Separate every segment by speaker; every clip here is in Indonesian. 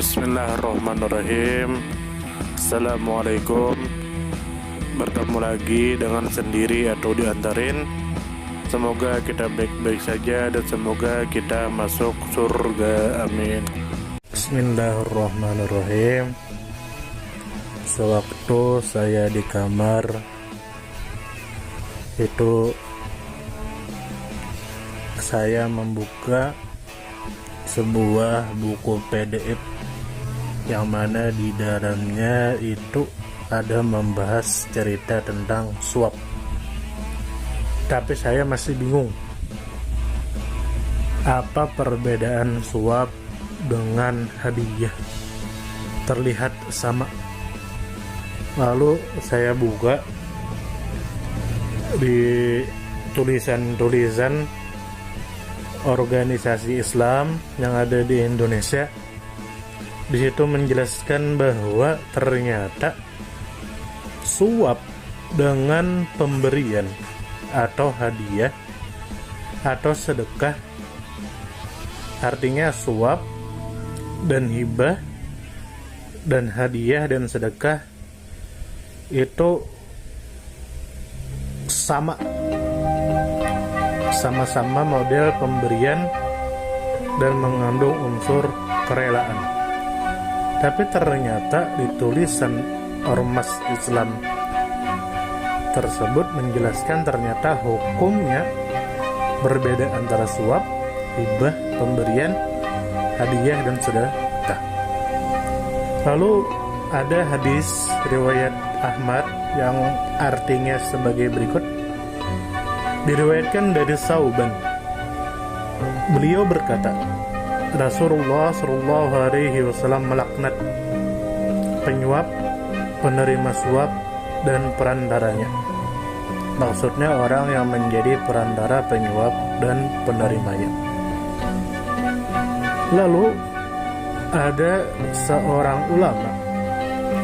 Speaker 1: Bismillahirrahmanirrahim. Assalamualaikum. Bertemu lagi dengan sendiri atau diantarin. Semoga kita baik-baik saja dan semoga kita masuk surga, amin. Bismillahirrahmanirrahim. Sewaktu saya di kamar itu saya membuka sebuah buku PDF yang mana di dalamnya itu ada membahas cerita tentang suap. Tapi saya masih bingung, apa perbedaan suap dengan hadiah? Terlihat sama. Lalu saya buka di tulisan-tulisan organisasi Islam yang ada di Indonesia. Di situ menjelaskan bahwa ternyata suap dengan pemberian atau hadiah atau sedekah, artinya suap dan hibah dan hadiah dan sedekah itu sama-sama model pemberian dan mengandung unsur kerelaan. Tapi ternyata di tulisan ormas Islam tersebut menjelaskan ternyata hukumnya berbeda antara suap, hibah, pemberian, hadiah, dan sedekah. Lalu ada hadis riwayat Ahmad yang artinya sebagai berikut. Diriwayatkan dari Sauban, beliau berkata, Rasulullah Shallallahu Alaihi Wasallam melaknat penyuap, penerima suap, dan perantaranya. Maksudnya orang yang menjadi perantara penyuap dan penerimanya. Lalu ada seorang ulama,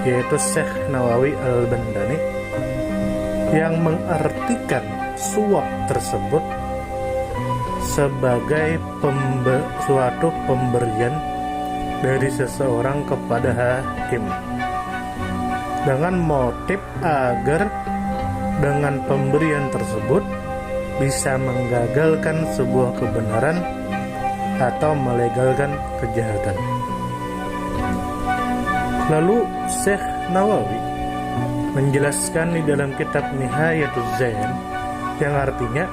Speaker 1: yaitu Syekh Nawawi Al-Bandani, yang mengartikan suap tersebut sebagai suatu pemberian dari seseorang kepada hakim dengan motif agar dengan pemberian tersebut bisa menggagalkan sebuah kebenaran atau melegalkan kejahatan. Lalu Syekh Nawawi menjelaskan di dalam kitab Nihayatuz Zain, yang artinya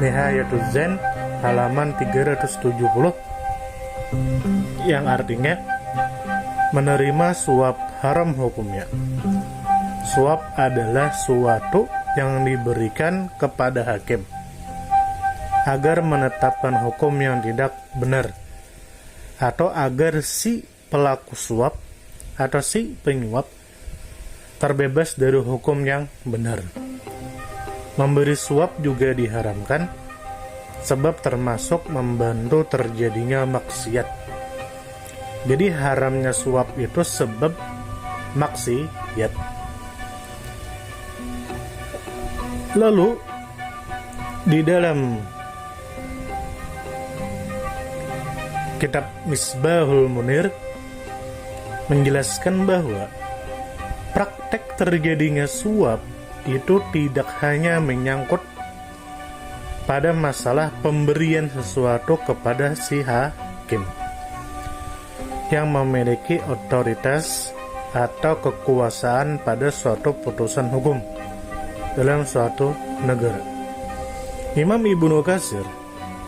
Speaker 1: Nihayatuz Zain halaman 370, yang artinya menerima suap haram hukumnya. Suap adalah suatu yang diberikan kepada hakim agar menetapkan hukum yang tidak benar, atau agar si pelaku suap atau si penyuap terbebas dari hukum yang benar. Memberi suap juga diharamkan sebab termasuk membantu terjadinya maksiat. Jadi haramnya suap itu sebab maksiat. Lalu di dalam kitab Misbahul Munir menjelaskan bahwa praktek terjadinya suap itu tidak hanya menyangkut pada masalah pemberian sesuatu kepada si hakim yang memiliki otoritas atau kekuasaan pada suatu putusan hukum dalam suatu negara. Imam Ibnu Katsir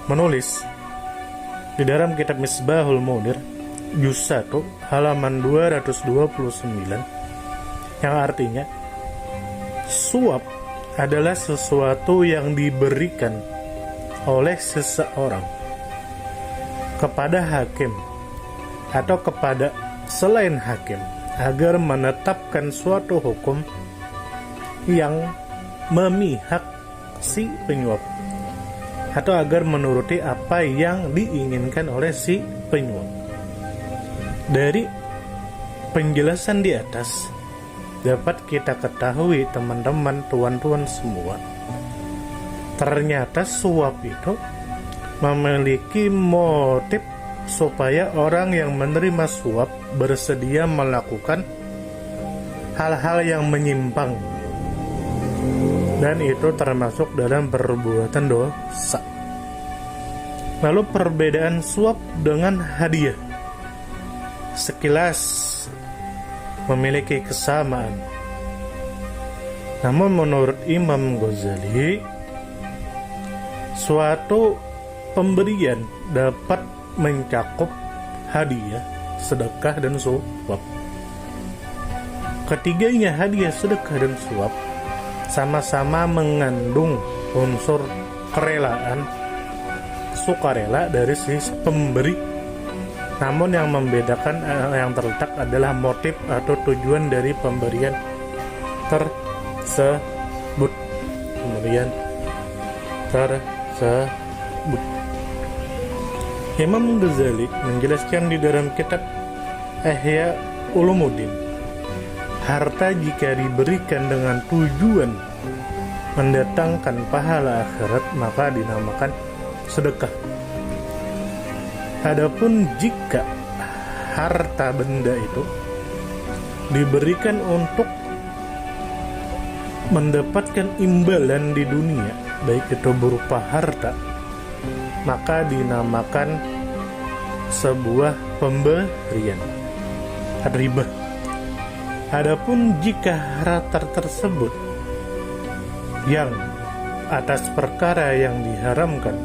Speaker 1: menulis di dalam kitab Misbahul Munir juz 1 halaman 229, yang artinya suap adalah sesuatu yang diberikan oleh seseorang kepada hakim atau kepada selain hakim agar menetapkan suatu hukum yang memihak si penyuap atau agar menuruti apa yang diinginkan oleh si penyuap. Dari penjelasan di atas dapat kita ketahui, teman-teman, tuan-tuan semua, ternyata suap itu memiliki motif supaya orang yang menerima suap bersedia melakukan hal-hal yang menyimpang, dan itu termasuk dalam perbuatan dosa. Lalu perbedaan suap dengan hadiah sekilas memiliki kesamaan. Namun menurut Imam Ghazali, suatu pemberian dapat mencakup hadiah, sedekah, dan suap. Ketiganya, hadiah, sedekah, dan suap, sama-sama mengandung unsur kerelaan, sukarela dari sisi pemberi. Namun yang membedakan, yang terletak adalah motif atau tujuan dari pemberian tersebut. Imam Ghazali menjelaskan di dalam kitab Ihya Ulumuddin, harta jika diberikan dengan tujuan mendatangkan pahala akhirat maka dinamakan sedekah. Adapun jika harta benda itu diberikan untuk mendapatkan imbalan di dunia, baik itu berupa harta, maka dinamakan sebuah pemberian, riba. Adapun jika harta tersebut yang atas perkara yang diharamkan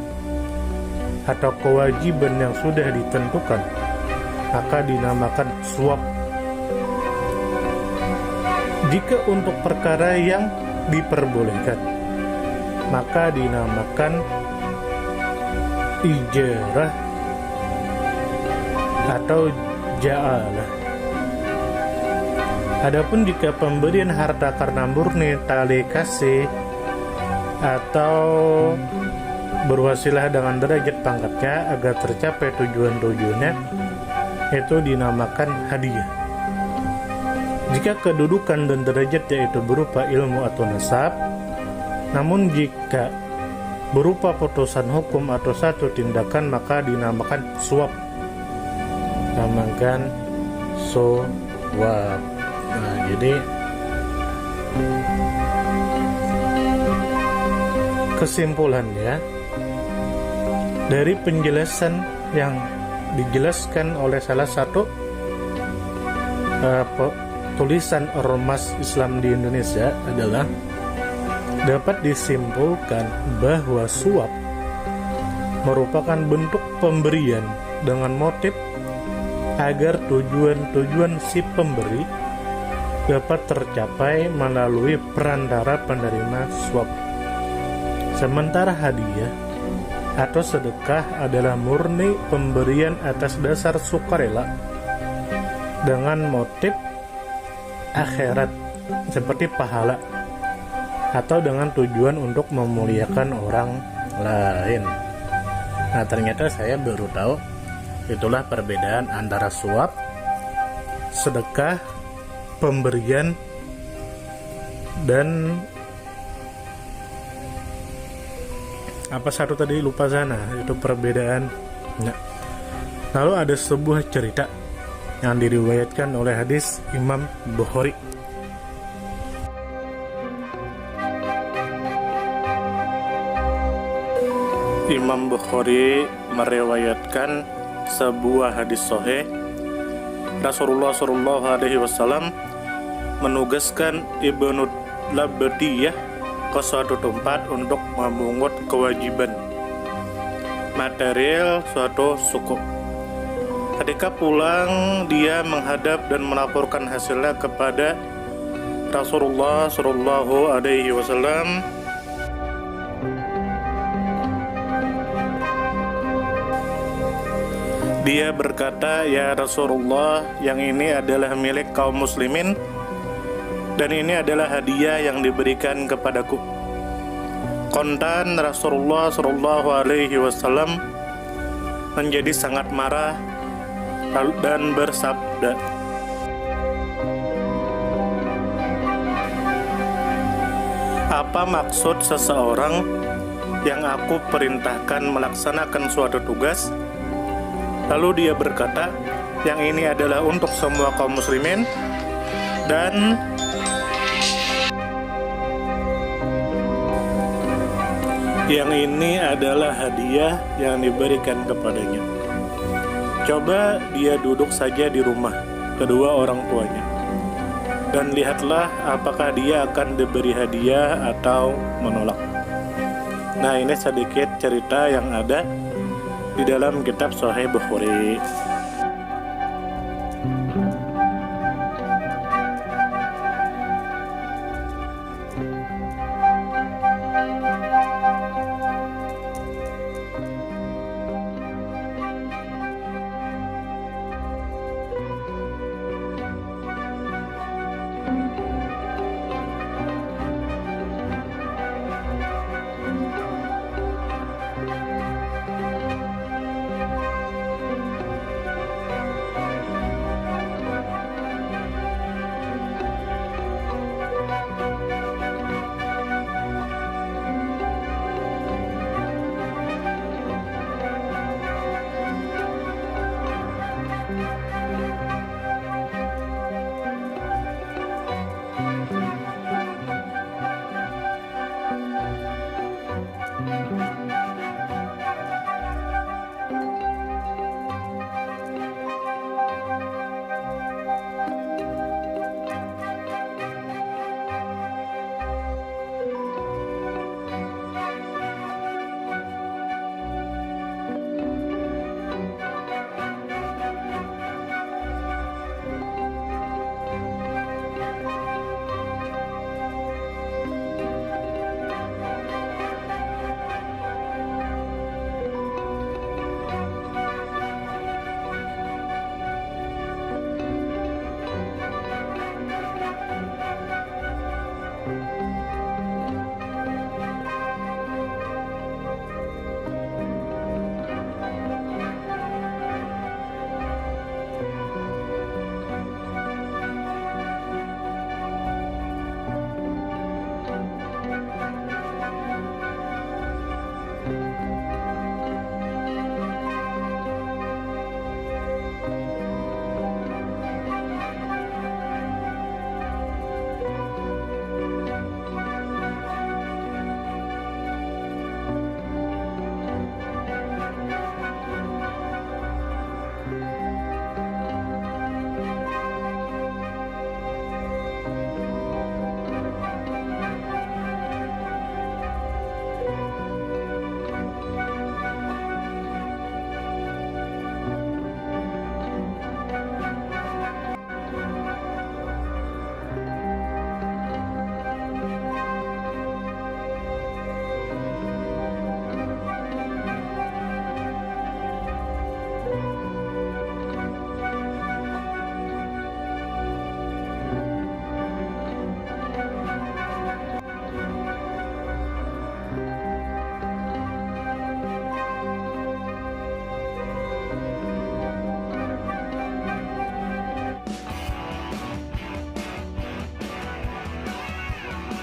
Speaker 1: atau kewajiban yang sudah ditentukan, maka dinamakan suap. Jika untuk perkara yang diperbolehkan, maka dinamakan ijarah atau ja'alah. Adapun jika pemberian harta karena murni tali kasih atau berwasilah dengan derajat pangkatnya agar tercapai tujuan-tujuannya, itu dinamakan hadiah. Jika kedudukan dan derajatnya itu berupa ilmu atau nasab, namun jika berupa putusan hukum atau satu tindakan, maka dinamakan suap. Namakan suap. Nah, jadi kesimpulannya dari penjelasan yang dijelaskan oleh salah satu tulisan ormas Islam di Indonesia adalah dapat disimpulkan bahwa suap merupakan bentuk pemberian dengan motif agar tujuan-tujuan si pemberi dapat tercapai melalui perantara penerima suap. Sementara hadiah atau sedekah adalah murni pemberian atas dasar sukarela dengan motif akhirat seperti pahala atau dengan tujuan untuk memuliakan orang lain. Nah, ternyata saya baru tahu itulah perbedaan antara suap, sedekah, pemberian, dan apa satu tadi lupa sana, itu perbedaan. Nah, lalu ada sebuah cerita yang diriwayatkan oleh hadis Imam Bukhari. Imam Bukhari meriwayatkan sebuah hadis sahih. Rasulullah Shallallahu Alaihi Wasallam menugaskan Ibnu Labdiyah ke suatu tempat untuk memungut kewajiban material suatu suku. Ketika pulang, dia menghadap dan melaporkan hasilnya kepada Rasulullah Shallallahu Alaihi Wasallam. Dia berkata, "Ya Rasulullah, yang ini adalah milik kaum muslimin dan ini adalah hadiah yang diberikan kepadaku." Kontan Rasulullah Shallallahu Alaihi Wasallam menjadi sangat marah dan bersabda, "Apa maksud seseorang yang aku perintahkan melaksanakan suatu tugas, Lalu dia berkata, yang ini adalah untuk semua kaum muslimin, dan yang ini adalah hadiah yang diberikan kepadanya. Coba dia duduk saja di rumah kedua orang tuanya, dan lihatlah apakah dia akan diberi hadiah atau menolak. Nah, ini sedikit cerita yang ada di dalam kitab Sahih Bukhari.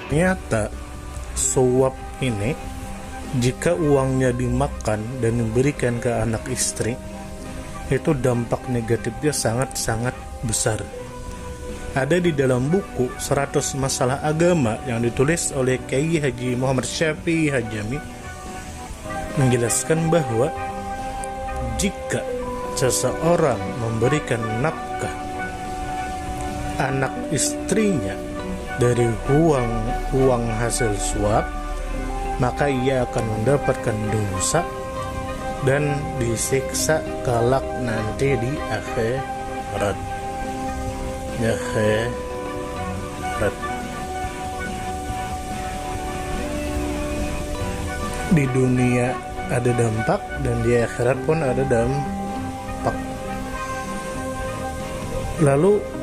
Speaker 1: Ternyata suap ini, jika uangnya dimakan dan diberikan ke anak istri, itu dampak negatifnya sangat-sangat besar. Ada di dalam buku 100 Masalah Agama yang ditulis oleh Kiai Haji Muhammad Syafi'i Hajami, menjelaskan bahwa jika seseorang memberikan nafkah anak istrinya dari uang hasil suap, maka ia akan mendapatkan dosa dan disiksa kelak nanti di akhirat. Di dunia ada dampak dan di akhirat pun ada dampak. Lalu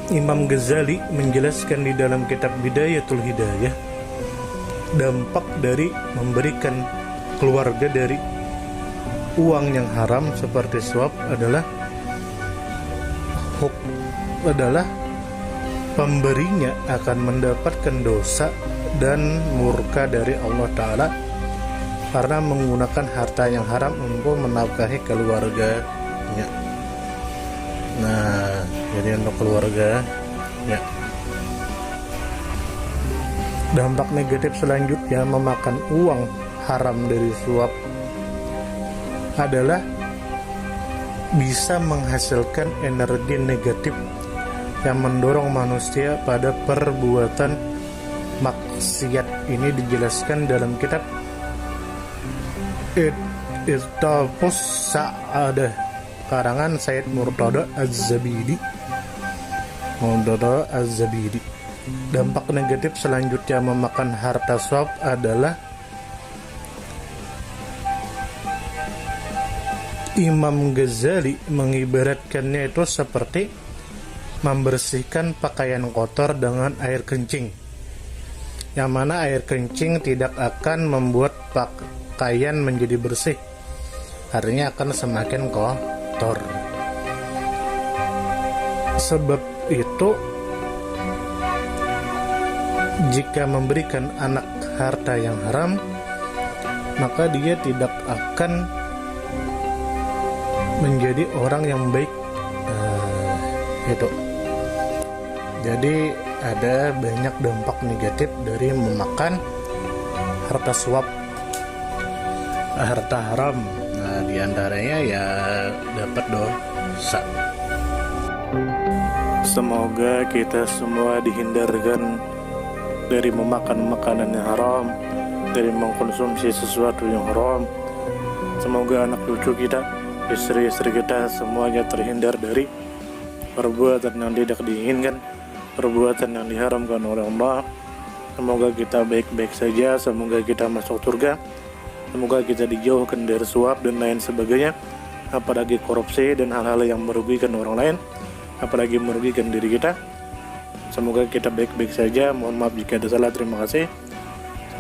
Speaker 1: Imam Ghazali menjelaskan di dalam kitab Bidayatul Hidayah, dampak dari memberikan keluarga dari uang yang haram seperti suap adalah pemberinya akan mendapatkan dosa dan murka dari Allah Ta'ala karena menggunakan harta yang haram untuk menafkahi keluarganya. ya. Nah, jadi untuk keluarga ya. Dampak negatif selanjutnya memakan uang haram dari suap adalah bisa menghasilkan energi negatif yang mendorong manusia pada perbuatan maksiat. Ini dijelaskan dalam kitab Ittafus Sa'adah karangan Said Murtada Az-Zabidi. Dampak negatif selanjutnya memakan harta suap adalah Imam Ghazali mengibaratkannya itu seperti membersihkan pakaian kotor dengan air kencing, yang mana air kencing tidak akan membuat pakaian menjadi bersih, artinya akan semakin kotor. Sebab itu, jika memberikan anak harta yang haram, maka dia tidak akan menjadi orang yang baik. Itu. Jadi ada banyak dampak negatif dari memakan harta suap, harta haram. Nah, diantaranya ya dapat dosa. Semoga kita semua dihindarkan dari memakan makanan yang haram, dari mengkonsumsi sesuatu yang haram. Semoga anak cucu kita, istri-istri kita semuanya terhindar dari perbuatan yang tidak diinginkan, perbuatan yang diharamkan oleh Allah. Semoga kita baik-baik saja, semoga kita masuk surga, semoga kita dijauhkan dari suap dan lain sebagainya, apalagi korupsi dan hal-hal yang merugikan orang lain, apalagi merugikan diri kita. Semoga kita baik-baik saja. Mohon maaf jika ada salah. Terima kasih.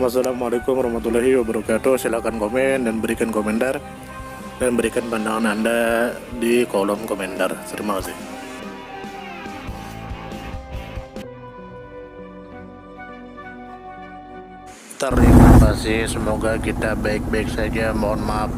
Speaker 1: Wassalamualaikum warahmatullahi wabarakatuh. Silakan komen dan berikan komentar dan berikan pandangan Anda di kolom komentar. Terima kasih. Terima kasih. Semoga kita baik-baik saja. Mohon maaf.